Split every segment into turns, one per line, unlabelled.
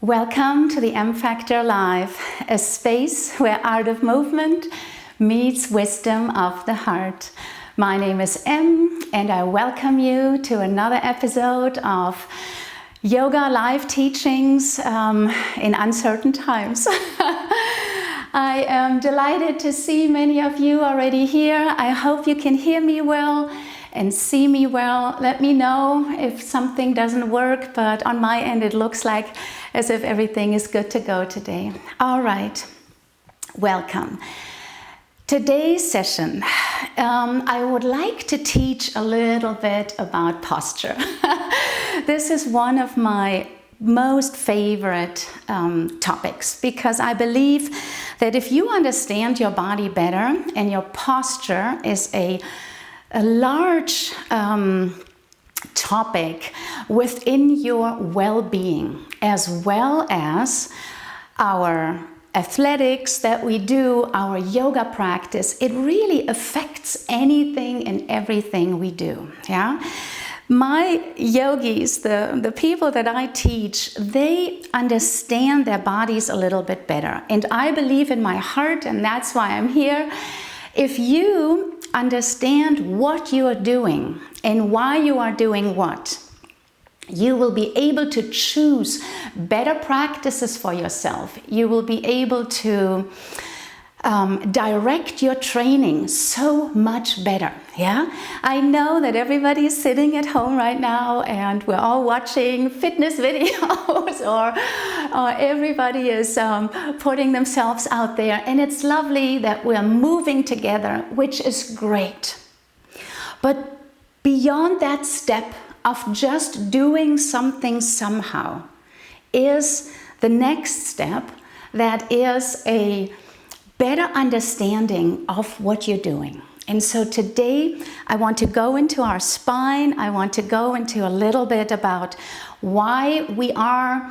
Welcome to the M Factor Live, a space where art of movement meets wisdom of the heart. My name is Emme, and I welcome you to another episode of yoga live teachings in uncertain times. I am delighted to see many of you already here. I hope you can hear me well and see me well. Let me know if something doesn't work, but on my end it looks like as if everything is good to go today. All right, welcome. Today's session, I would like to teach a little bit about posture. This is one of my most favorite topics, because I believe that if you understand your body better, and your posture is a large topic within your well-being, as well as our athletics that we do, our yoga practice, it really affects anything and everything we do. Yeah. My yogis, the people that I teach, they understand their bodies a little bit better. And I believe in my heart, and that's why I'm here. If you understand what you are doing and why you are doing what, you will be able to choose better practices for yourself. You will be able to direct your training so much better. Yeah, I know that everybody is sitting at home right now and we're all watching fitness videos or everybody is putting themselves out there, and it's lovely that we're moving together, which is great. But beyond that step of just doing something somehow is the next step, that is a better understanding of what you're doing. And so today I want to go into our spine. I want to go into a little bit about why we are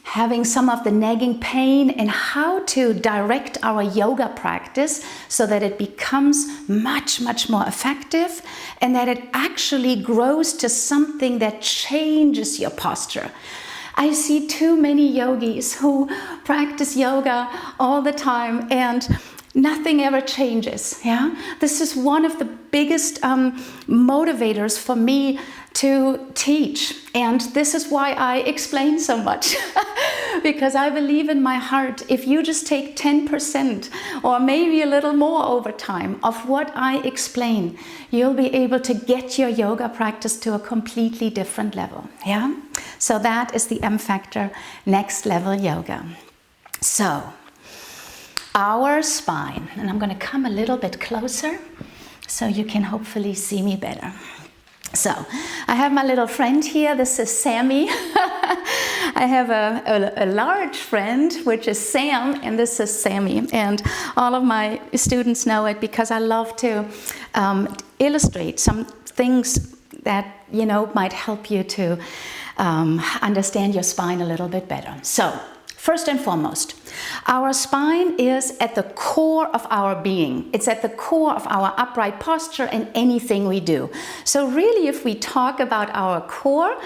having some of the nagging pain and how to direct our yoga practice so that it becomes much, much more effective, and that it actually grows to something that changes your posture. I see too many yogis who practice yoga all the time and nothing ever changes. Yeah, this is one of the biggest motivators for me to teach, and this is why I explain so much. Because I believe in my heart, if you just take 10% or maybe a little more over time of what I explain, you'll be able to get your yoga practice to a completely different level. Yeah, so that is the M Factor Next Level Yoga. So our spine, and I'm going to come a little bit closer so you can hopefully see me better. So I have my little friend here. This is Sammy. I have a large friend, which is Sam, and this is Sammy. And all of my students know it because I love to illustrate some things that, you know, might help you to understand your spine a little bit better. So first and foremost, our spine is at the core of our being. It's at the core of our upright posture and anything we do. So really, if we talk about our core,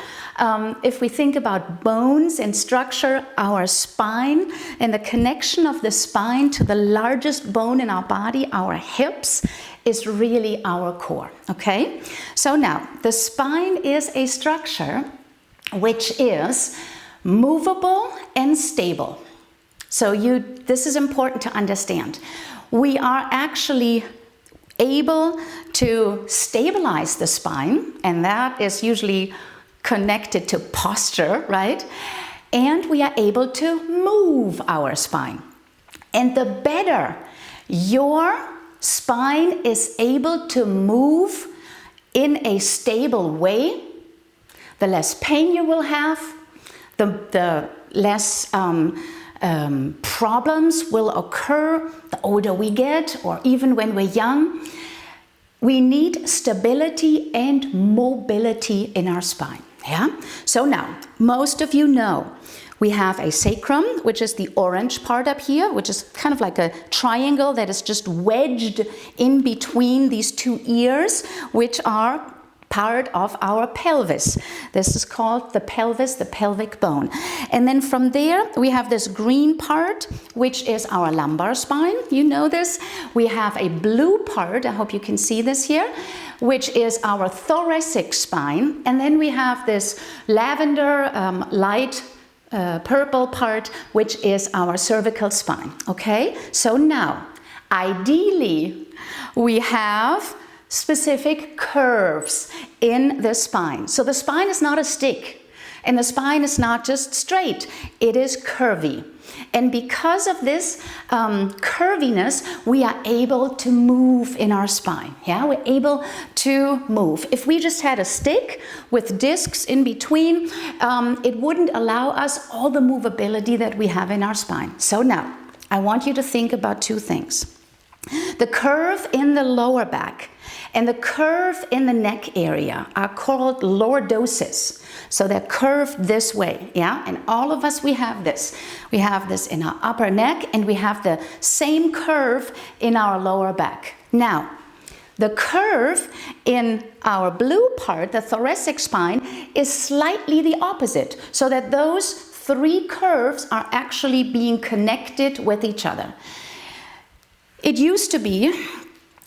if we think about bones and structure, our spine and the connection of the spine to the largest bone in our body, our hips, is really our core. Okay? So now, the spine is a structure which is movable and stable. So this is important to understand. We are actually able to stabilize the spine, and that is usually connected to posture, right? And we are able to move our spine. And the better your spine is able to move in a stable way, the less pain you will have, the less problems will occur the older we get, or even when we're young. We need stability and mobility in our spine. Yeah? So now, most of you know we have a sacrum, which is the orange part up here, which is kind of like a triangle that is just wedged in between these two ears, which are part of our pelvis. This is called the pelvis, the pelvic bone. And then from there, we have this green part, which is our lumbar spine. You know this. We have a blue part, I hope you can see this here, which is our thoracic spine. And then we have this lavender, light purple part, which is our cervical spine. Okay, so now, ideally, we have specific curves in the spine. So the spine is not a stick, and the spine is not just straight, it is curvy. And because of this curviness, we are able to move in our spine. Yeah, we're able to move. If we just had a stick with discs in between, it wouldn't allow us all the movability that we have in our spine. So now, I want you to think about two things. The curve in the lower back and the curve in the neck area are called lordosis. So they're curved this way, yeah? And all of us, we have this. We have this in our upper neck, and we have the same curve in our lower back. Now, the curve in our blue part, the thoracic spine, is slightly the opposite, so that those three curves are actually being connected with each other. It used to be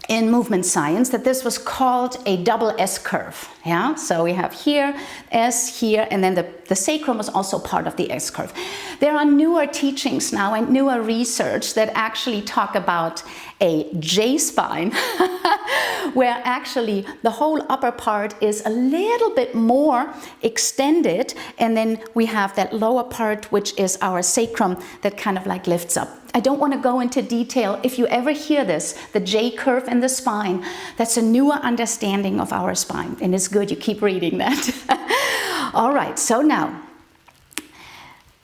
in movement science that this was called a double S curve. Yeah, so we have here, S here, and then the sacrum was also part of the S curve. There are newer teachings now and newer research that actually talk about a J spine, where actually the whole upper part is a little bit more extended, and then we have that lower part, which is our sacrum, that kind of like lifts up. I don't want to go into detail. If you ever hear this, the J curve in the spine, that's a newer understanding of our spine, and it's good you keep reading that. All right, so now,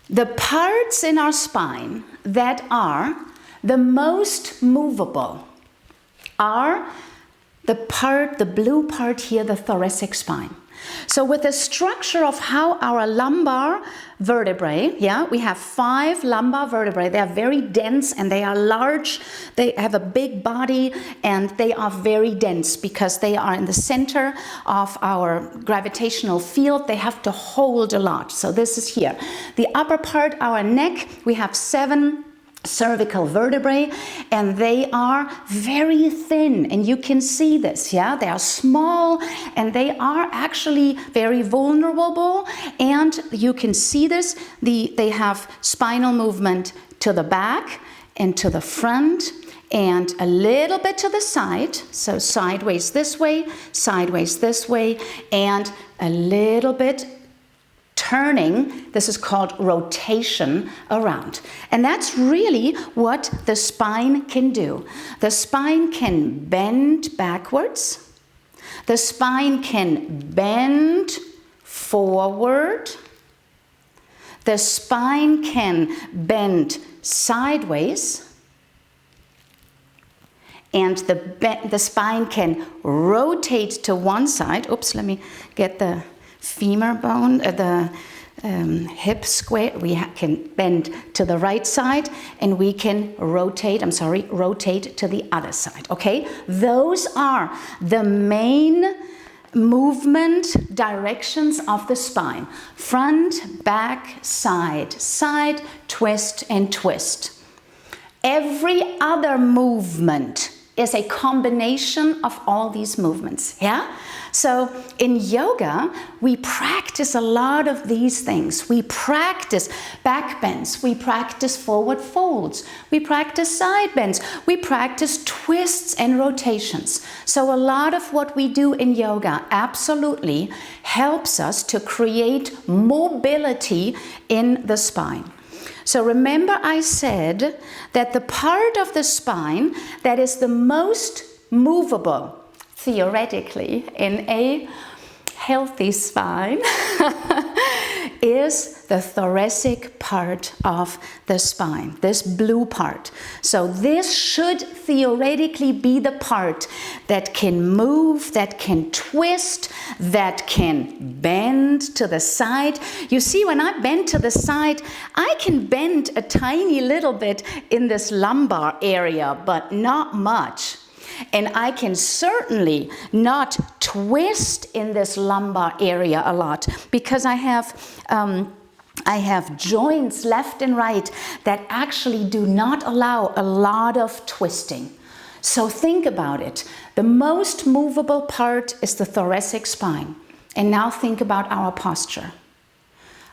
the parts in our spine that are the most movable are the blue part here, the thoracic spine. So with the structure of how our lumbar vertebrae, yeah, we have 5 lumbar vertebrae. They are very dense and they are large. They have a big body and they are very dense because they are in the center of our gravitational field. They have to hold a lot. So this is here. The upper part, our neck, we have 7 cervical vertebrae, and they are very thin, and you can see this, yeah? They are small, and they are actually very vulnerable, and you can see this. They have spinal movement to the back and to the front, and a little bit to the side, so sideways this way, and a little bit turning. This is called rotation around. And that's really what the spine can do. The spine can bend backwards. The spine can bend forward. The spine can bend sideways. And the spine can rotate to one side. Oops, let me get the femur bone, the hip square. We can bend to the right side, and we can rotate to the other side, okay? Those are the main movement directions of the spine. Front, back, side, twist, and twist. Every other movement is a combination of all these movements, yeah? So in yoga, we practice a lot of these things. We practice back bends, we practice forward folds, we practice side bends, we practice twists and rotations. So a lot of what we do in yoga absolutely helps us to create mobility in the spine. So remember I said that the part of the spine that is the most movable, theoretically, in a healthy spine is the thoracic part of the spine, this blue part. So this should theoretically be the part that can move, that can twist, that can bend to the side. You see, when I bend to the side, I can bend a tiny little bit in this lumbar area, but not much. And I can certainly not twist in this lumbar area a lot because I have joints left and right that actually do not allow a lot of twisting. So think about it. The most movable part is the thoracic spine. And now think about our posture.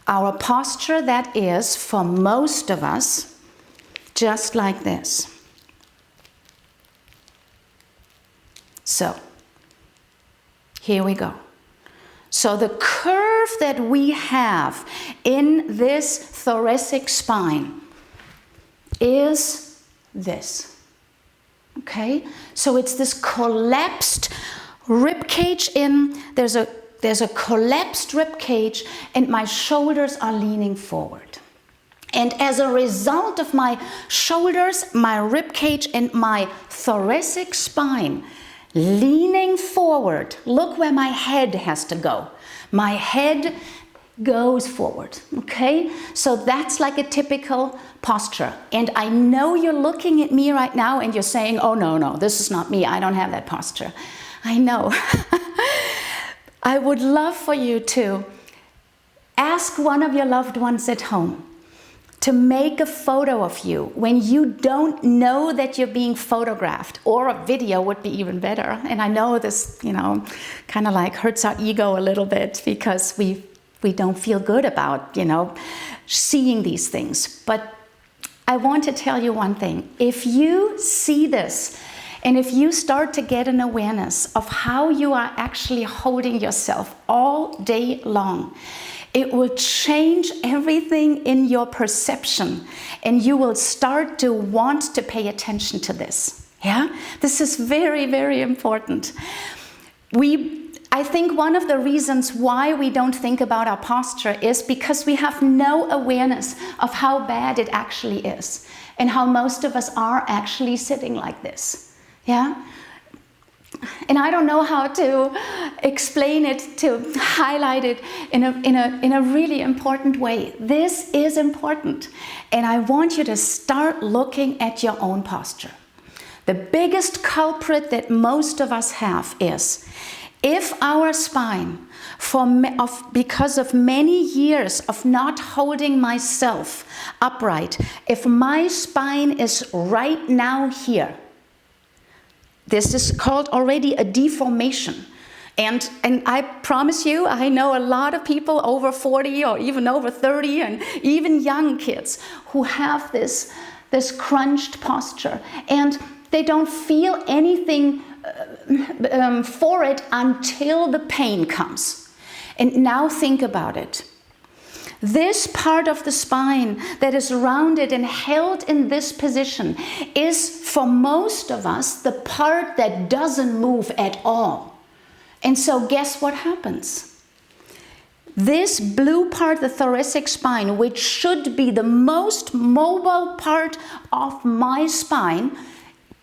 Our posture that is, for most of us, just like this. So, here we go. So the curve that we have in this thoracic spine is this. Okay? So it's this collapsed rib cage there's a collapsed rib cage, and my shoulders are leaning forward. And as a result of my shoulders, my rib cage, and my thoracic spine leaning forward, look where my head has to go. My head goes forward, okay? So that's like a typical posture. And I know you're looking at me right now and you're saying, oh no, this is not me. I don't have that posture. I know. I would love for you to ask one of your loved ones at home to make a photo of you when you don't know that you're being photographed, or a video would be even better. And I know this, kind of like hurts our ego a little bit because we don't feel good about, seeing these things. But I want to tell you one thing. If you see this, and if you start to get an awareness of how you are actually holding yourself all day long, it will change everything in your perception, and you will start to want to pay attention to this. Yeah? This is very, very important. I think one of the reasons why we don't think about our posture is because we have no awareness of how bad it actually is, and how most of us are actually sitting like this. Yeah? And I don't know how to explain it, to highlight it in a really important way. This is important. And I want you to start looking at your own posture. The biggest culprit that most of us have is, if our spine, because of many years of not holding myself upright, if my spine is right now here, this is called already a deformation. And I promise you, I know a lot of people over 40 or even over 30 and even young kids who have this crunched posture. And they don't feel anything for it until the pain comes. And now think about it. This part of the spine that is rounded and held in this position is, for most of us, the part that doesn't move at all. And so guess what happens? This blue part, the thoracic spine, which should be the most mobile part of my spine,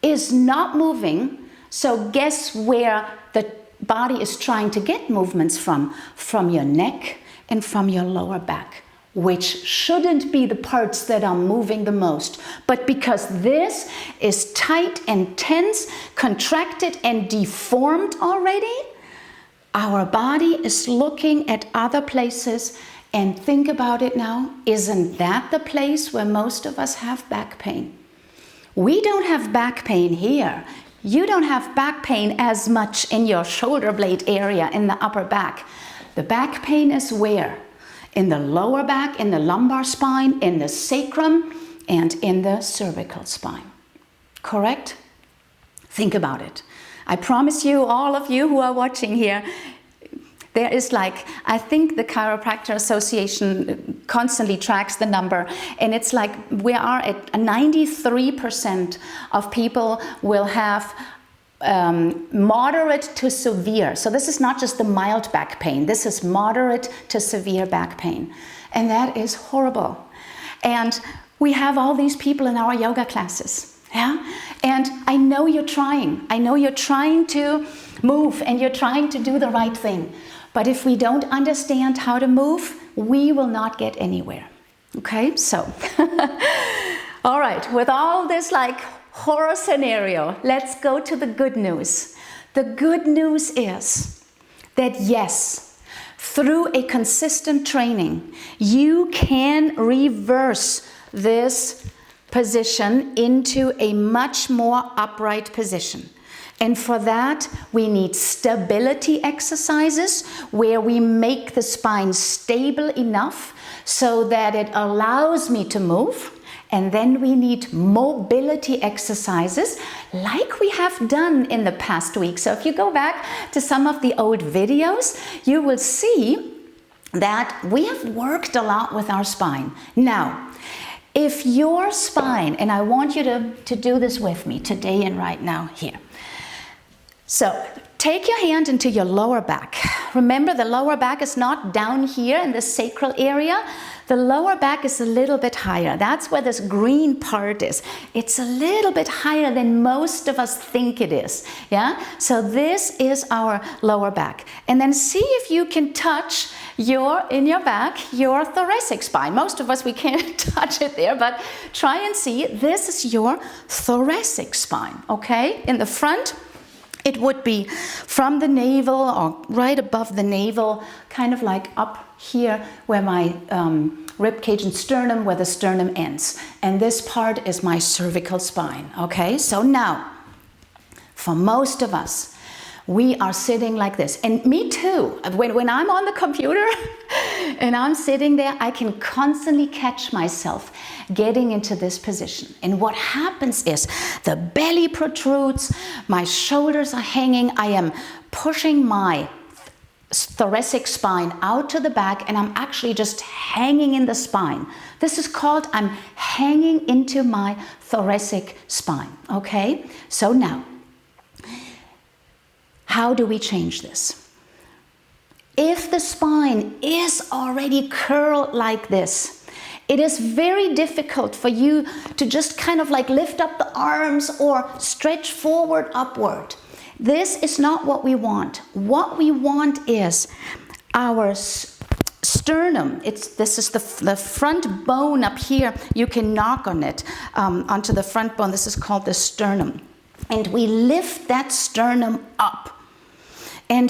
is not moving. So guess where the body is trying to get movements from? From your neck and from your lower back, which shouldn't be the parts that are moving the most. But because this is tight and tense, contracted and deformed already, our body is looking at other places. And think about it now, isn't that the place where most of us have back pain? We don't have back pain here. You don't have back pain as much in your shoulder blade area, in the upper back. The back pain is where? In the lower back, in the lumbar spine, in the sacrum, and in the cervical spine. Correct? Think about it. I promise you, all of you who are watching here, there is I think the Chiropractor Association constantly tracks the number, and it's we are at 93% of people will have moderate to severe. So this is not just the mild back pain. This is moderate to severe back pain. And that is horrible. And we have all these people in our yoga classes. Yeah? And I know you're trying. I know you're trying to move and you're trying to do the right thing. But if we don't understand how to move, we will not get anywhere. Okay? So, all right. With all this horror scenario. Let's go to the good news. The good news is that yes, through a consistent training, you can reverse this position into a much more upright position. And for that, we need stability exercises where we make the spine stable enough so that it allows me to move. And then we need mobility exercises like we have done in the past week. So if you go back to some of the old videos, you will see that we have worked a lot with our spine. Now, if your spine, and I want you to do this with me today and right now here. So take your hand into your lower back. Remember, the lower back is not down here in the sacral area. The lower back is a little bit higher. That's where this green part is. It's a little bit higher than most of us think it is. Yeah? So this is our lower back. And then see if you can touch in your back, your thoracic spine. Most of us, we can't touch it there, but try and see. This is your thoracic spine, okay? In the front, it would be from the navel or right above the navel, kind of like up here where my rib cage and sternum, where the sternum ends. And this part is my cervical spine, okay? So now, for most of us, we are sitting like this. And me too. When I'm on the computer and I'm sitting there, I can constantly catch myself getting into this position. And what happens is the belly protrudes, my shoulders are hanging, I am pushing my thoracic spine out to the back, and I'm actually just hanging in the spine. This is called I'm hanging into my thoracic spine, okay? So now, how do we change this? If the spine is already curled like this, it is very difficult for you to just kind of like lift up the arms or stretch forward upward. This is not what we want. What we want is our sternum. This is the front bone up here. You can knock on it onto the front bone. This is called the sternum. And we lift that sternum up. And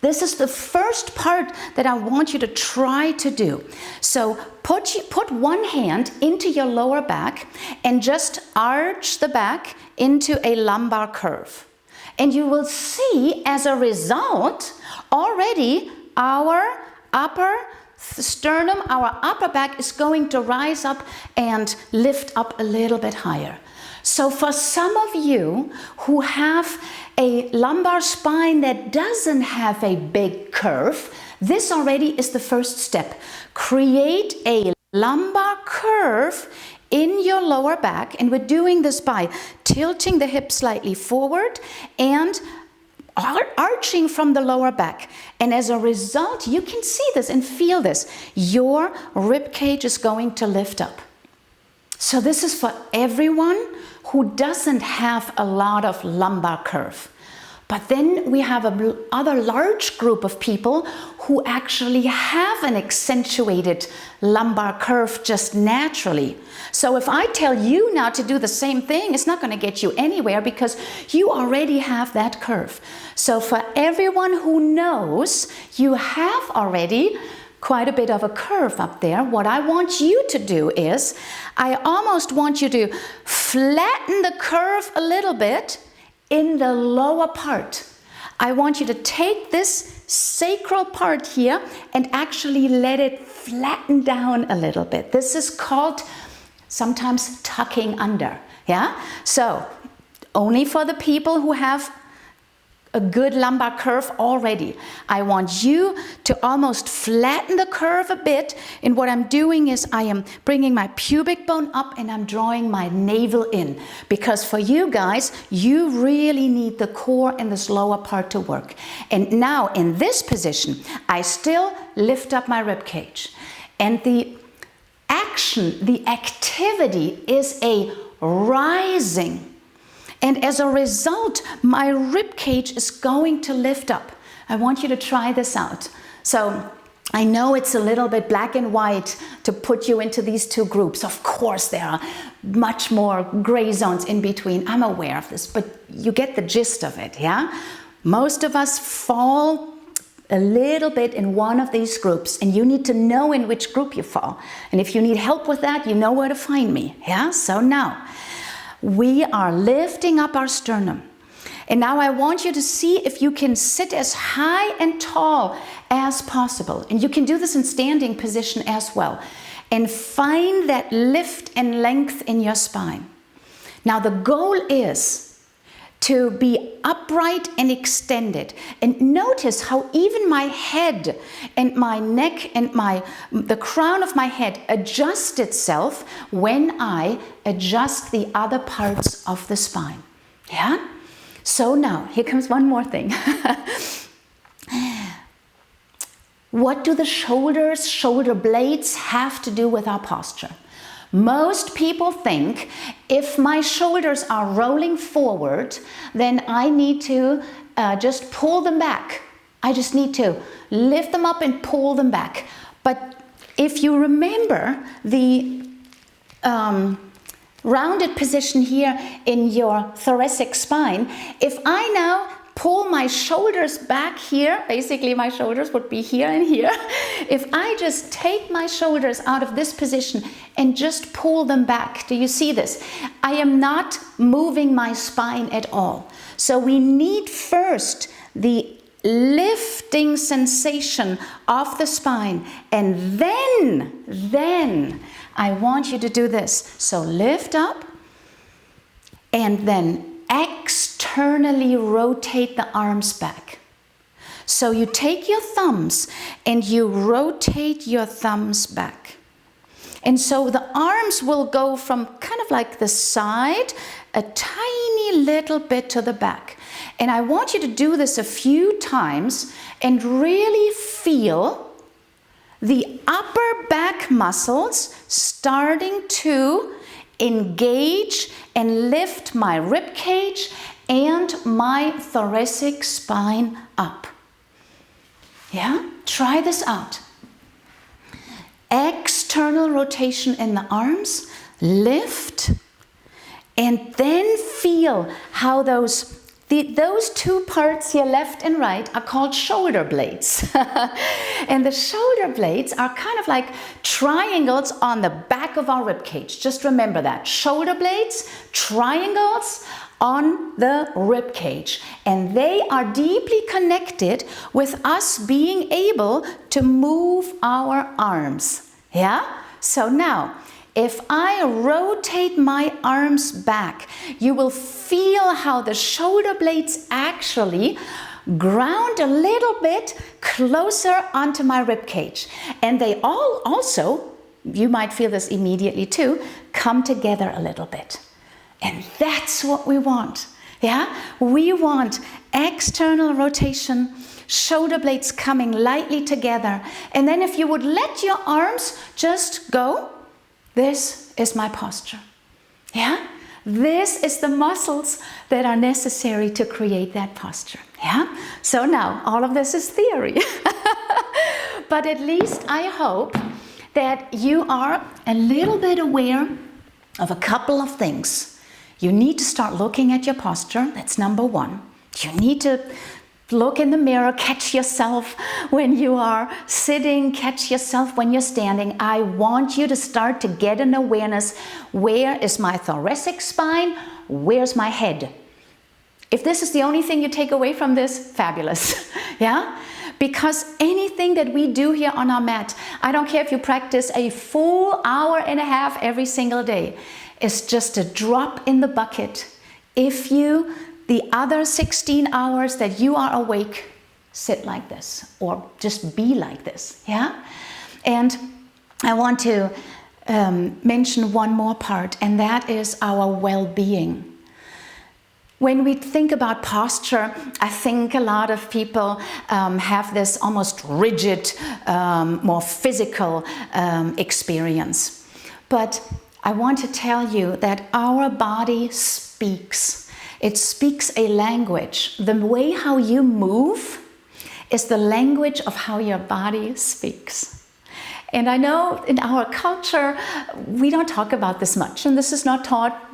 this is the first part that I want you to try to do. So put one hand into your lower back and just arch the back into a lumbar curve. And you will see, as a result, already our upper sternum, our upper back is going to rise up and lift up a little bit higher. So for some of you who have a lumbar spine that doesn't have a big curve, this already is the first step. Create a lumbar curve in your lower back, and we're doing this by tilting the hips slightly forward and arching from the lower back. And as a result, you can see this and feel this. Your rib cage is going to lift up. So this is for everyone who doesn't have a lot of lumbar curve. But then we have another large group of people who actually have an accentuated lumbar curve just naturally. So if I tell you now to do the same thing, it's not going to get you anywhere because you already have that curve. So for everyone who knows you have already quite a bit of a curve up there, what I want you to do is, I almost want you to flatten the curve a little bit in the lower part. I want you to take this sacral part here and actually let it flatten down a little bit. This is called sometimes tucking under, yeah? So, only for the people who have a good lumbar curve already. I want you to almost flatten the curve a bit, and what I'm doing is I am bringing my pubic bone up and I'm drawing my navel in, because for you guys, you really need the core and this lower part to work. And now in this position, I still lift up my rib cage, and the action, the activity is a rising. And as a result, my rib cage is going to lift up. I want you to try this out. So I know it's a little bit black and white to put you into these two groups. Of course, there are much more gray zones in between. I'm aware of this, but you get the gist of it, yeah? Most of us fall a little bit in one of these groups, and you need to know in which group you fall. And if you need help with that, you know where to find me, yeah? So now, we are lifting up our sternum. And now I want you to see if you can sit as high and tall as possible. And you can do this in standing position as well. And find that lift and length in your spine. Now the goal is to be upright and extended. And notice how even my head and my neck and the crown of my head adjust itself when I adjust the other parts of the spine. Yeah? So now, here comes one more thing. What do the shoulder blades have to do with our posture? Most people think if my shoulders are rolling forward, then I need to just pull them back. I just need to lift them up and pull them back. But if you remember the rounded position here in your thoracic spine, if I now pull my shoulders back here, basically my shoulders would be here and here. If I just take my shoulders out of this position and just pull them back, do you see this? I am not moving my spine at all. So we need first the lifting sensation of the spine, and then I want you to do this. So lift up and then externally rotate the arms back. So you take your thumbs and you rotate your thumbs back. And so the arms will go from kind of like the side, a tiny little bit to the back. And I want you to do this a few times and really feel the upper back muscles starting to engage and lift my rib cage and my thoracic spine up. Yeah? Try this out. External rotation in the arms, lift, and then feel how those two parts here, left and right, are called shoulder blades. And the shoulder blades are kind of like triangles on the back of our rib cage. Just remember that. Shoulder blades, triangles on the rib cage. And they are deeply connected with us being able to move our arms. Yeah? So now, if I rotate my arms back, you will feel how the shoulder blades actually ground a little bit closer onto my rib cage. And they all also, you might feel this immediately too, come together a little bit. And that's what we want. Yeah? We want external rotation, shoulder blades coming lightly together. And then if you would let your arms just go, this is my posture. Yeah? This is the muscles that are necessary to create that posture. Yeah? So now, all of this is theory. But at least I hope that you are a little bit aware of a couple of things. You need to start looking at your posture. That's number one. You need to look in the mirror, catch yourself when you are sitting, catch yourself when you're standing. I want you to start to get an awareness. Where is my thoracic spine? Where's my head? If this is the only thing you take away from this, fabulous. Yeah? Because anything that we do here on our mat, I don't care if you practice a full hour and a half every single day, is just a drop in the bucket. If you the other 16 hours that you are awake, sit like this or just be like this, yeah? And I want to mention one more part, and that is our well-being. When we think about posture, I think a lot of people have this almost rigid, more physical experience. But I want to tell you that our body speaks. It speaks a language. The way how you move is the language of how your body speaks. And I know in our culture, we don't talk about this much, and this is not taught.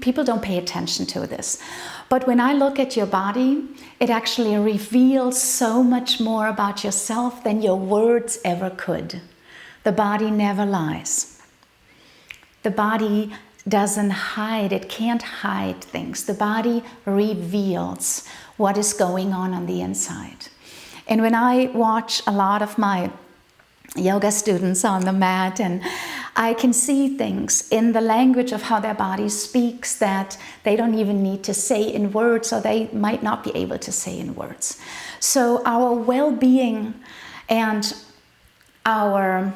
People don't pay attention to this. But when I look at your body, it actually reveals so much more about yourself than your words ever could. The body never lies. The body doesn't hide. It can't hide things. The body reveals what is going on the inside. And when I watch a lot of my yoga students on the mat, and I can see things in the language of how their body speaks that they don't even need to say in words, or they might not be able to say in words. So our well-being and our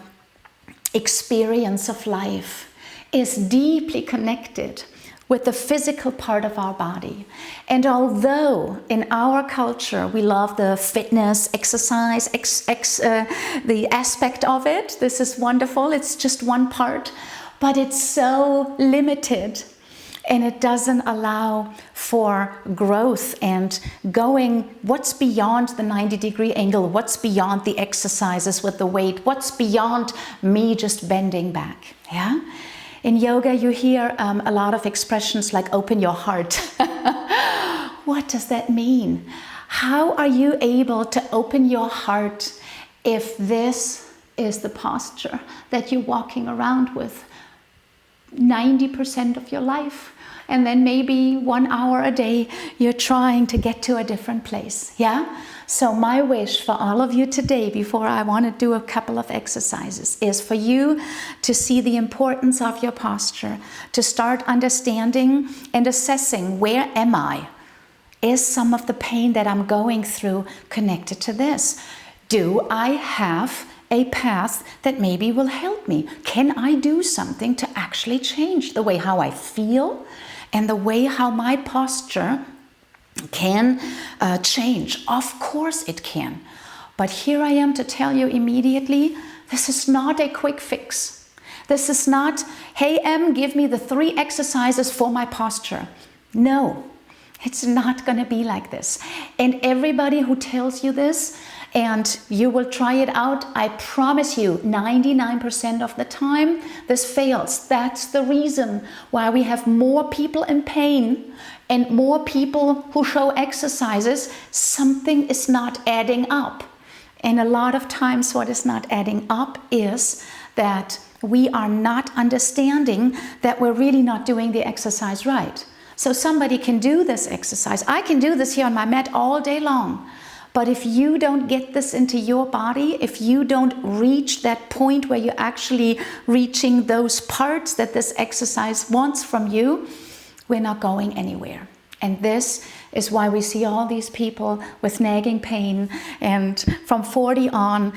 experience of life is deeply connected with the physical part of our body. And although in our culture we love the fitness, exercise, the aspect of it, this is wonderful, it's just one part, but it's so limited, and it doesn't allow for growth and going what's beyond the 90-degree angle, what's beyond the exercises with the weight, what's beyond me just bending back, yeah? In yoga, you hear a lot of expressions like open your heart. What does that mean? How are you able to open your heart if this is the posture that you're walking around with 90% of your life? And then maybe 1 hour a day, you're trying to get to a different place, yeah? So my wish for all of you today, before I want to do a couple of exercises, is for you to see the importance of your posture, to start understanding and assessing, where am I? Is some of the pain that I'm going through connected to this? Do I have a path that maybe will help me? Can I do something to actually change the way how I feel and the way how my posture can change? Of course it can. But here I am to tell you immediately, this is not a quick fix. This is not, hey Em, give me the 3 exercises for my posture. No, it's not going to be like this. And everybody who tells you this, and you will try it out, I promise you 99% of the time this fails. That's the reason why we have more people in pain and more people who show exercises. Something is not adding up. And a lot of times what is not adding up is that we are not understanding that we're really not doing the exercise right. So somebody can do this exercise. I can do this here on my mat all day long. But if you don't get this into your body, if you don't reach that point where you're actually reaching those parts that this exercise wants from you, we're not going anywhere. And this is why we see all these people with nagging pain, and from 40 on,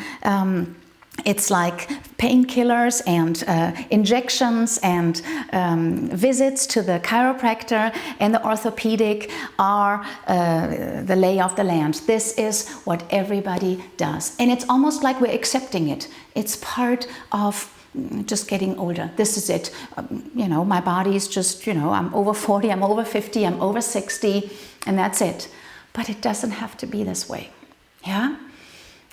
it's like painkillers and injections and visits to the chiropractor and the orthopedic are the lay of the land. This is what everybody does. And it's almost like we're accepting it. It's part of just getting older. This is it. My body is just, I'm over 40, I'm over 50, I'm over 60, and that's it. But it doesn't have to be this way. Yeah?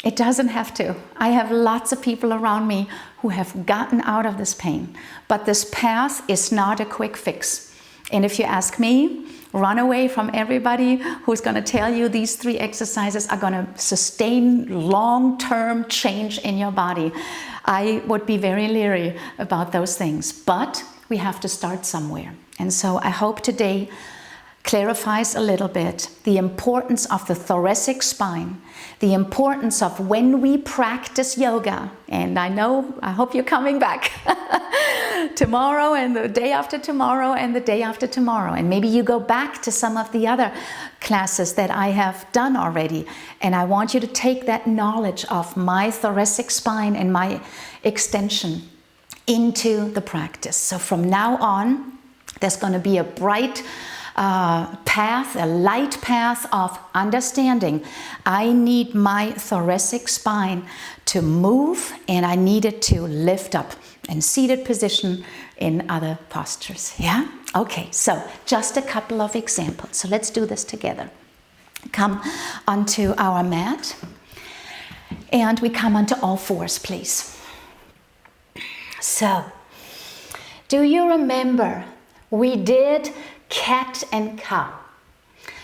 It doesn't have to. I have lots of people around me who have gotten out of this pain. But this path is not a quick fix. And if you ask me, run away from everybody who's going to tell you these 3 exercises are going to sustain long-term change in your body. I would be very leery about those things. But we have to start somewhere. And so I hope today clarifies a little bit the importance of the thoracic spine, the importance of when we practice yoga. And I hope you're coming back tomorrow and the day after tomorrow and the day after tomorrow. And maybe you go back to some of the other classes that I have done already. And I want you to take that knowledge of my thoracic spine and my extension into the practice. So from now on, there's going to be a bright path, a light path of understanding. I need my thoracic spine to move, and I need it to lift up in seated position in other postures. Yeah? Okay, so just a couple of examples. So let's do this together. Come onto our mat, and we come onto all fours, please. So, do you remember we did cat and cow?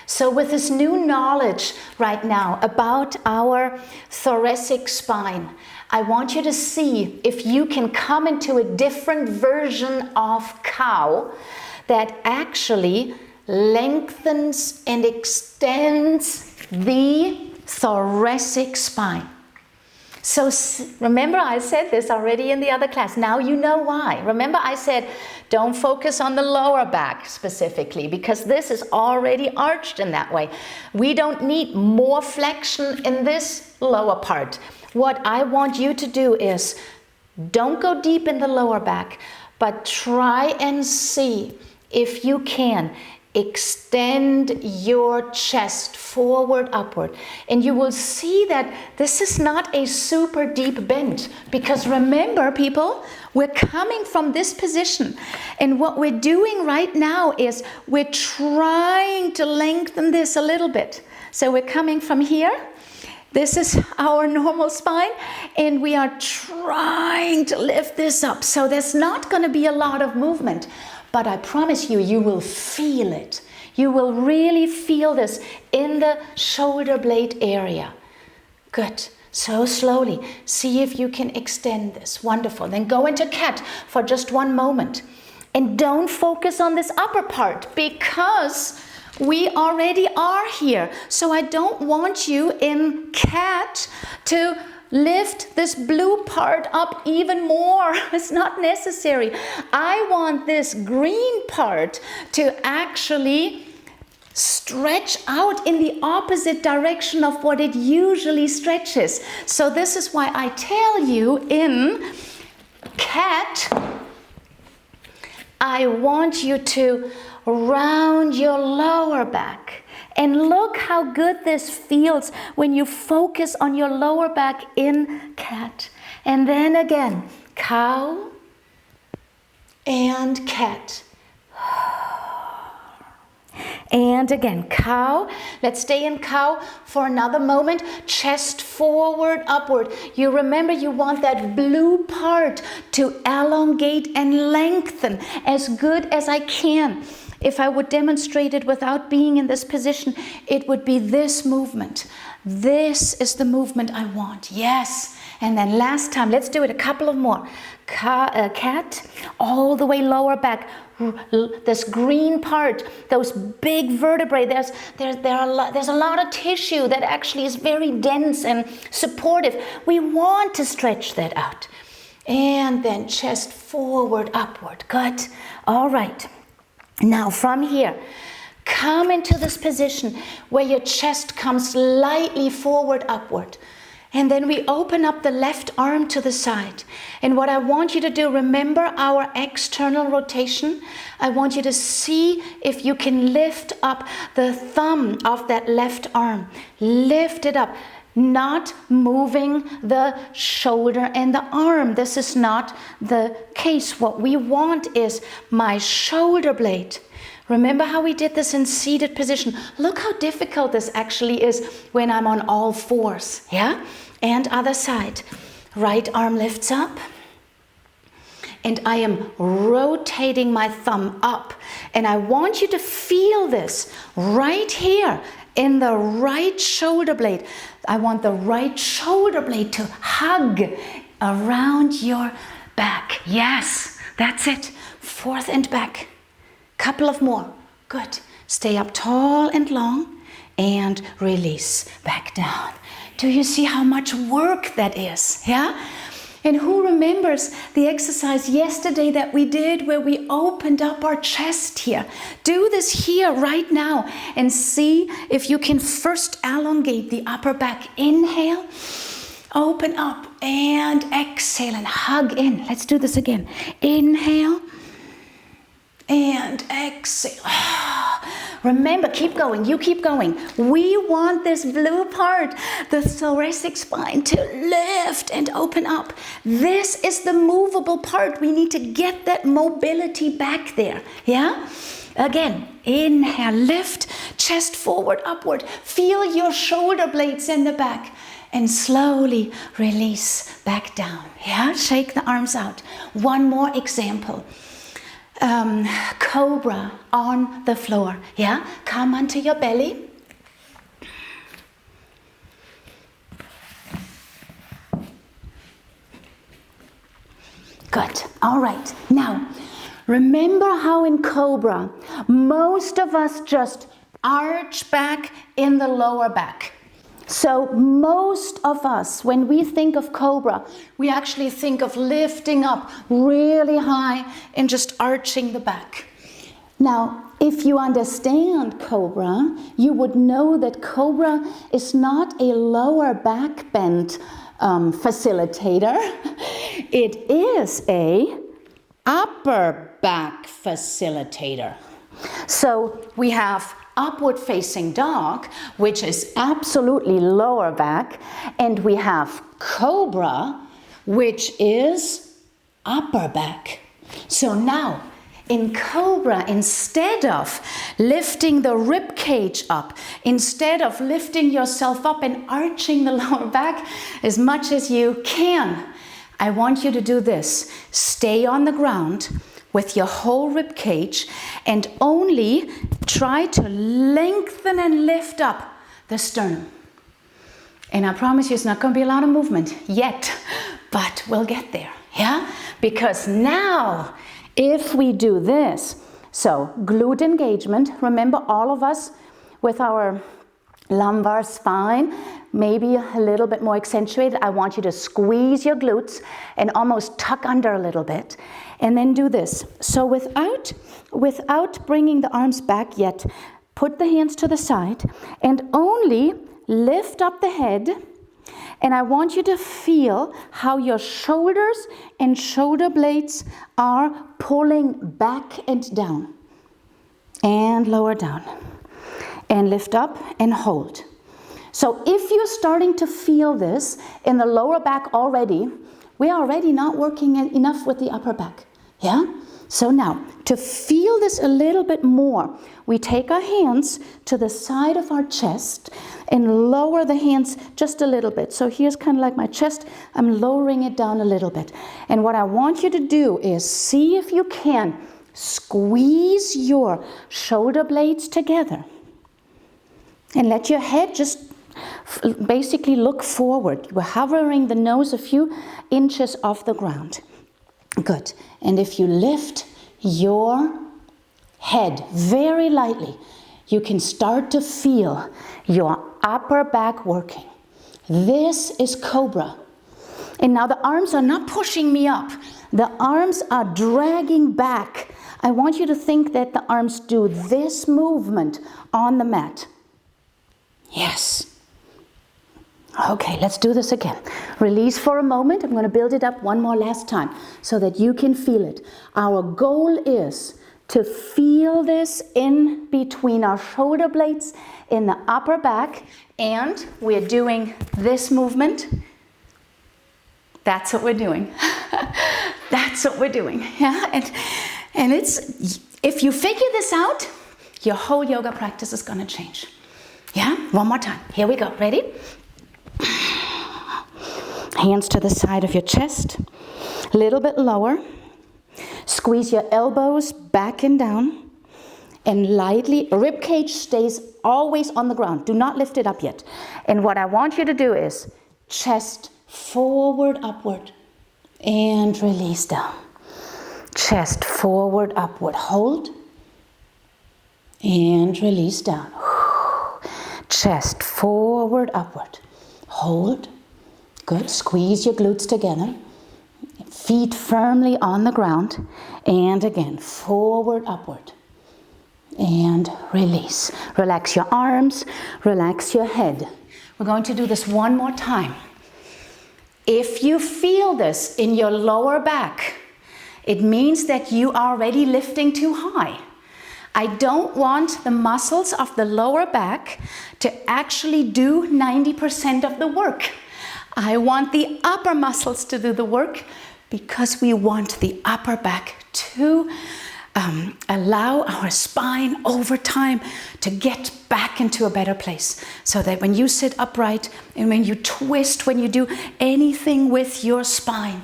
So with this new knowledge right now about our thoracic spine, I want you to see if you can come into a different version of cow that actually lengthens and extends the thoracic spine. So remember I said this already in the other class. Now you know why. Remember I said don't focus on the lower back specifically because this is already arched in that way. We don't need more flexion in this lower part. What I want you to do is don't go deep in the lower back, but try and see if you can extend your chest forward, upward. And you will see that this is not a super deep bend. Because remember, people, we're coming from this position. And what we're doing right now is we're trying to lengthen this a little bit. So we're coming from here. This is our normal spine. And we are trying to lift this up. So there's not going to be a lot of movement. But I promise you, you will feel it. You will really feel this in the shoulder blade area. Good. So slowly. See if you can extend this. Wonderful. Then go into cat for just one moment. And don't focus on this upper part because we already are here. So I don't want you in cat to lift this blue part up even more. It's not necessary. I want this green part to actually stretch out in the opposite direction of what it usually stretches. So this is why I tell you in cat, I want you to round your lower back. And look how good this feels when you focus on your lower back in cat. And then again, cow and cat. And again, cow. Let's stay in cow for another moment. Chest forward, upward. You remember you want that blue part to elongate and lengthen as good as I can. If I would demonstrate it without being in this position, it would be this movement. This is the movement I want. Yes. And then last time, let's do it a couple of more. Cat, all the way lower back. This green part, those big vertebrae, there's a lot of tissue that actually is very dense and supportive. We want to stretch that out. And then chest forward, upward. Good. All right. Now from here, come into this position where your chest comes slightly forward, upward. And then we open up the left arm to the side. And what I want you to do, remember our external rotation? I want you to see if you can lift up the thumb of that left arm. Lift it up. Not moving the shoulder and the arm. This is not the case. What we want is my shoulder blade. Remember how we did this in seated position? Look how difficult this actually is when I'm on all fours. Yeah? And other side. Right arm lifts up. And I am rotating my thumb up. And I want you to feel this right here in the right shoulder blade. I want the right shoulder blade to hug around your back. Yes, that's it. Forth and back. Couple of more. Good. Stay up tall and long and release back down. Do you see how much work that is? Yeah? And who remembers the exercise yesterday that we did where we opened up our chest here? Do this here right now and see if you can first elongate the upper back. Inhale, open up and exhale and hug in. Let's do this again. Inhale and exhale. Remember, keep going, you keep going. We want this blue part, the thoracic spine, to lift and open up. This is the movable part. We need to get that mobility back there, yeah? Again, inhale, lift, chest forward, upward. Feel your shoulder blades in the back. And slowly release back down. Yeah, shake the arms out. One more example. Cobra on the floor. Yeah, come onto your belly. Good. All right. Now, remember how in Cobra, most of us just arch back in the lower back. So most of us, when we think of Cobra, we actually think of lifting up really high and just arching the back. Now, if you understand Cobra, you would know that Cobra is not a lower back bend facilitator. It is a upper back facilitator. So we have upward facing dog, which is absolutely lower back, and we have Cobra, which is upper back. So now in Cobra, instead of lifting the rib cage up, instead of lifting yourself up and arching the lower back as much as you can, I want you to do this. Stay on the ground with your whole rib cage and only try to lengthen and lift up the sternum. And I promise you it's not going to be a lot of movement yet, but we'll get there, yeah? Because now, if we do this, so glute engagement, remember all of us with our lumbar spine, maybe a little bit more accentuated. I want you to squeeze your glutes and almost tuck under a little bit. And then do this. So without bringing the arms back yet, put the hands to the side and only lift up the head. And I want you to feel how your shoulders and shoulder blades are pulling back and down. And lower down. And lift up and hold. So if you're starting to feel this in the lower back already, we're already not working enough with the upper back, yeah? So now, to feel this a little bit more, we take our hands to the side of our chest and lower the hands just a little bit. So here's kind of like my chest, I'm lowering it down a little bit. And what I want you to do is see if you can squeeze your shoulder blades together. And let your head just basically look forward. We're hovering the nose a few inches off the ground. Good. And if you lift your head very lightly, you can start to feel your upper back working. This is Cobra. And now the arms are not pushing me up. The arms are dragging back. I want you to think that the arms do this movement on the mat. Yes. Okay, let's do this again. Release for a moment. I'm going to build it up one more last time so that you can feel it. Our goal is to feel this in between our shoulder blades in the upper back, and we're doing this movement. That's what we're doing. That's what we're doing. Yeah, and it's, if you figure this out, your whole yoga practice is going to change. Yeah, one more time. Here we go. Ready? Hands to the side of your chest, a little bit lower. Squeeze your elbows back and down, and lightly, rib cage stays always on the ground. Do not lift it up yet. And what I want you to do is chest forward, upward, and release down. Chest forward, upward, hold, and release down. Chest forward, upward, hold. Good. Squeeze your glutes together. Feet firmly on the ground. And again, forward, upward. And release. Relax your arms. Relax your head. We're going to do this one more time. If you feel this in your lower back, it means that you are already lifting too high. I don't want the muscles of the lower back to actually do 90% of the work. I want the upper muscles to do the work because we want the upper back to allow our spine over time to get back into a better place. So that when you sit upright and when you twist, when you do anything with your spine,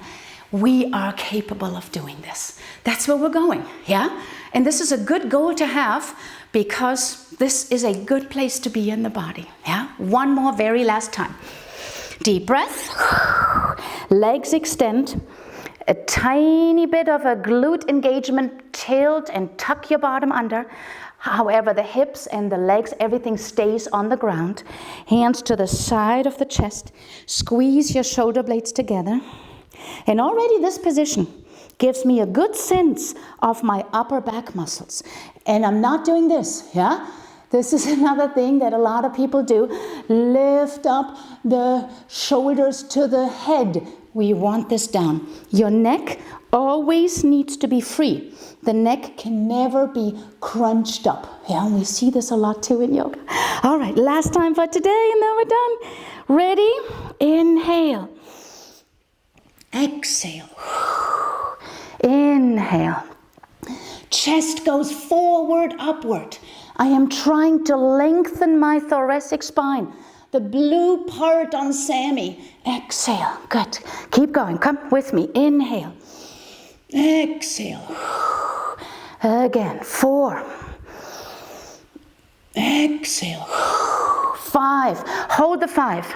we are capable of doing this. That's where we're going, yeah? And this is a good goal to have because this is a good place to be in the body, yeah? One more, very last time. Deep breath, legs extend, a tiny bit of a glute engagement, tilt and tuck your bottom under. However, the hips and the legs, everything stays on the ground. Hands to the side of the chest, squeeze your shoulder blades together. And already this position gives me a good sense of my upper back muscles. And I'm not doing this, yeah? This is another thing that a lot of people do. Lift up the shoulders to the head. We want this down. Your neck always needs to be free. The neck can never be crunched up. Yeah, we see this a lot too in yoga. All right, last time for today, and then we're done. Ready? Inhale. Exhale. Inhale. Chest goes forward, upward. I am trying to lengthen my thoracic spine. The blue part on Sammy. Exhale. Good. Keep going. Come with me. Inhale. Exhale. Again. 4. Exhale. 5. Hold the 5.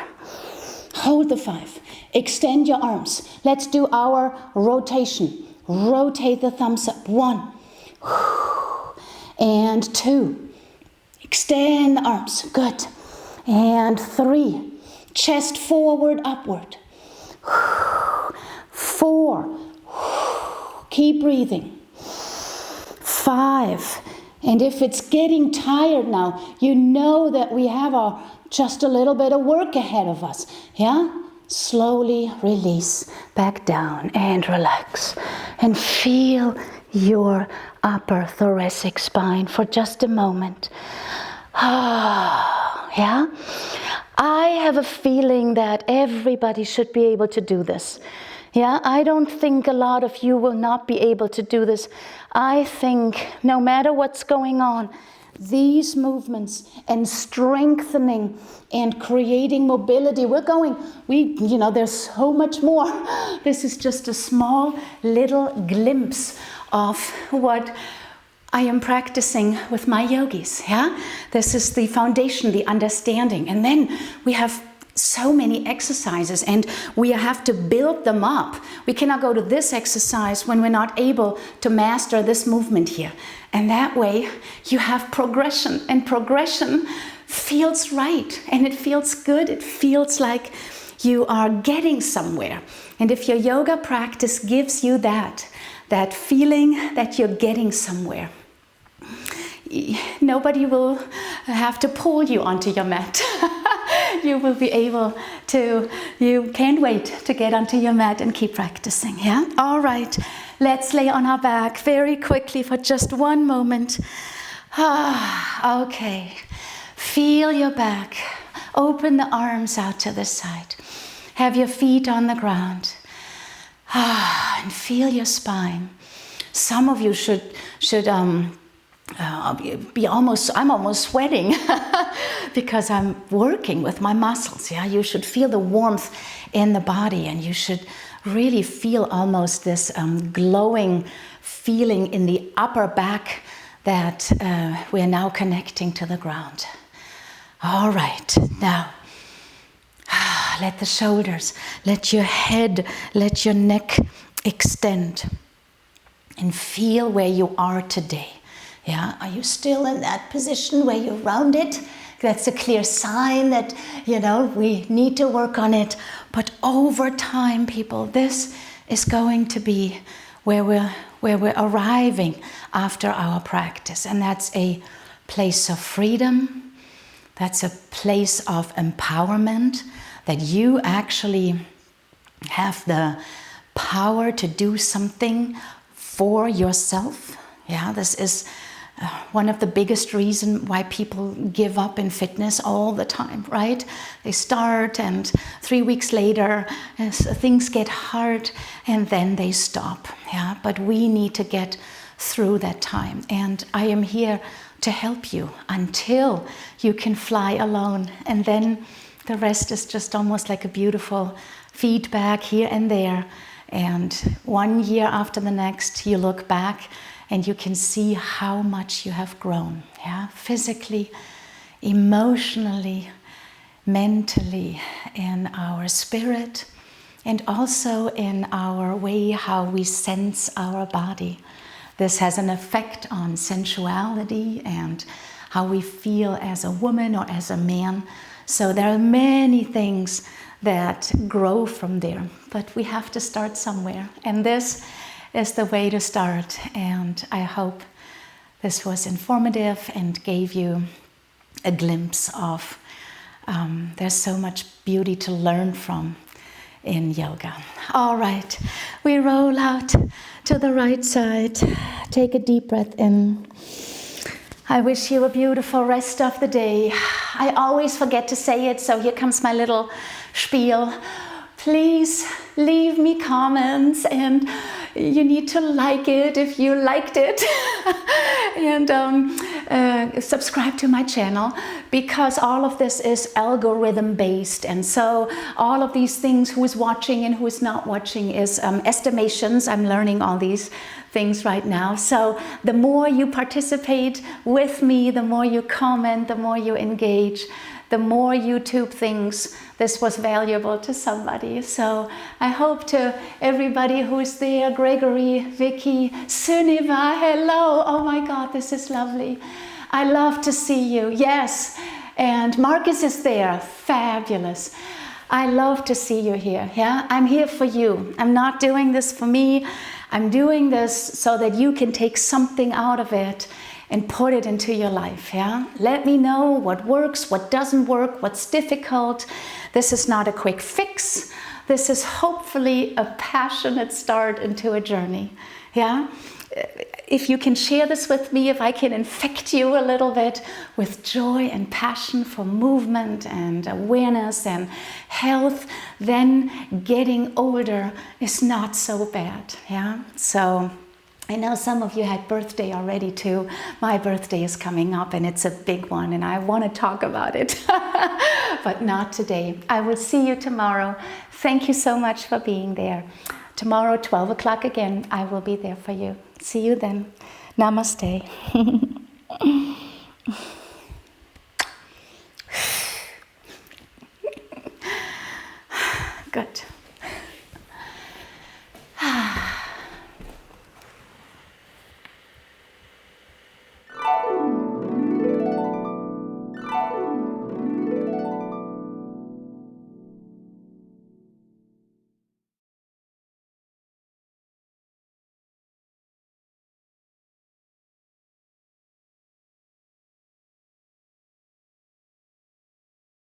Hold the 5. Extend your arms. Let's do our rotation. Rotate the thumbs up. 1. And 2. Extend the arms. Good. And 3. Chest forward, upward. 4. Keep breathing. 5. And if it's getting tired now, you know that we have just a little bit of work ahead of us. Yeah? Slowly release back down and relax. And feel your upper thoracic spine for just a moment. Yeah? I have a feeling that everybody should be able to do this. Yeah, I don't think a lot of you will not be able to do this. I think no matter what's going on, these movements and strengthening and creating mobility, there's so much more. This is just a small little glimpse of what I am practicing with my yogis, yeah? This is the foundation, the understanding. And then we have so many exercises and we have to build them up. We cannot go to this exercise when we're not able to master this movement here. And that way you have progression, and progression feels right and it feels good. It feels like you are getting somewhere. And if your yoga practice gives you that feeling that you're getting somewhere, nobody will have to pull you onto your mat. You will be able to, you can't wait to get onto your mat and keep practicing, yeah? All right, let's lay on our back very quickly for just one moment. Okay, feel your back. Open the arms out to the side. Have your feet on the ground. And feel your spine. Some of you should I'm almost sweating because I'm working with my muscles. Yeah, you should feel the warmth in the body, and you should really feel almost this glowing feeling in the upper back that we're now connecting to the ground. All right, now let the shoulders, let your head, let your neck extend, and feel where you are today. Yeah, are you still in that position where you're rounded? That's a clear sign that, we need to work on it. But over time, people, this is going to be where we're arriving after our practice. And that's a place of freedom. That's a place of empowerment, that you actually have the power to do something for yourself. Yeah, this is one of the biggest reasons why people give up in fitness all the time, right? They start and 3 weeks later things get hard and then they stop. Yeah, but we need to get through that time. And I am here to help you until you can fly alone. And then the rest is just almost like a beautiful feedback here and there. And 1 year after the next, you look back and you can see how much you have grown. Yeah? Physically, emotionally, mentally, in our spirit, and also in our way how we sense our body. This has an effect on sensuality and how we feel as a woman or as a man. So there are many things that grow from there, but we have to start somewhere. And this is the way to start. And I hope this was informative and gave you a glimpse of there's so much beauty to learn from in yoga. All right, we roll out to the right side. Take a deep breath in. I wish you a beautiful rest of the day. I always forget to say it, so here comes my little spiel. Please leave me comments, and you need to like it if you liked it. And subscribe to my channel, because all of this is algorithm based, and so all of these things, who is watching and who is not watching, is estimations. I'm learning all these things right now. So the more you participate with me, the more you comment, the more you engage, the more YouTube thinks this was valuable to somebody. So I hope to everybody who's there, Gregory, Vicky, Sunniva, hello. Oh my God, this is lovely. I love to see you. Yes. And Marcus is there. Fabulous. I love to see you here. Yeah, I'm here for you. I'm not doing this for me. I'm doing this so that you can take something out of it and put it into your life. Yeah, let me know what works, what doesn't work, what's difficult. This is not a quick fix. This is hopefully a passionate start into a journey. Yeah, if you can share this with me, if I can infect you a little bit with joy and passion for movement and awareness and health, then getting older is not so bad. Yeah, so I know some of you had birthday already too. My birthday is coming up, and it's a big one, and I want to talk about it, but not today. I will see you tomorrow. Thank you so much for being there. Tomorrow, 12 o'clock again, I will be there for you. See you then. Namaste. Good.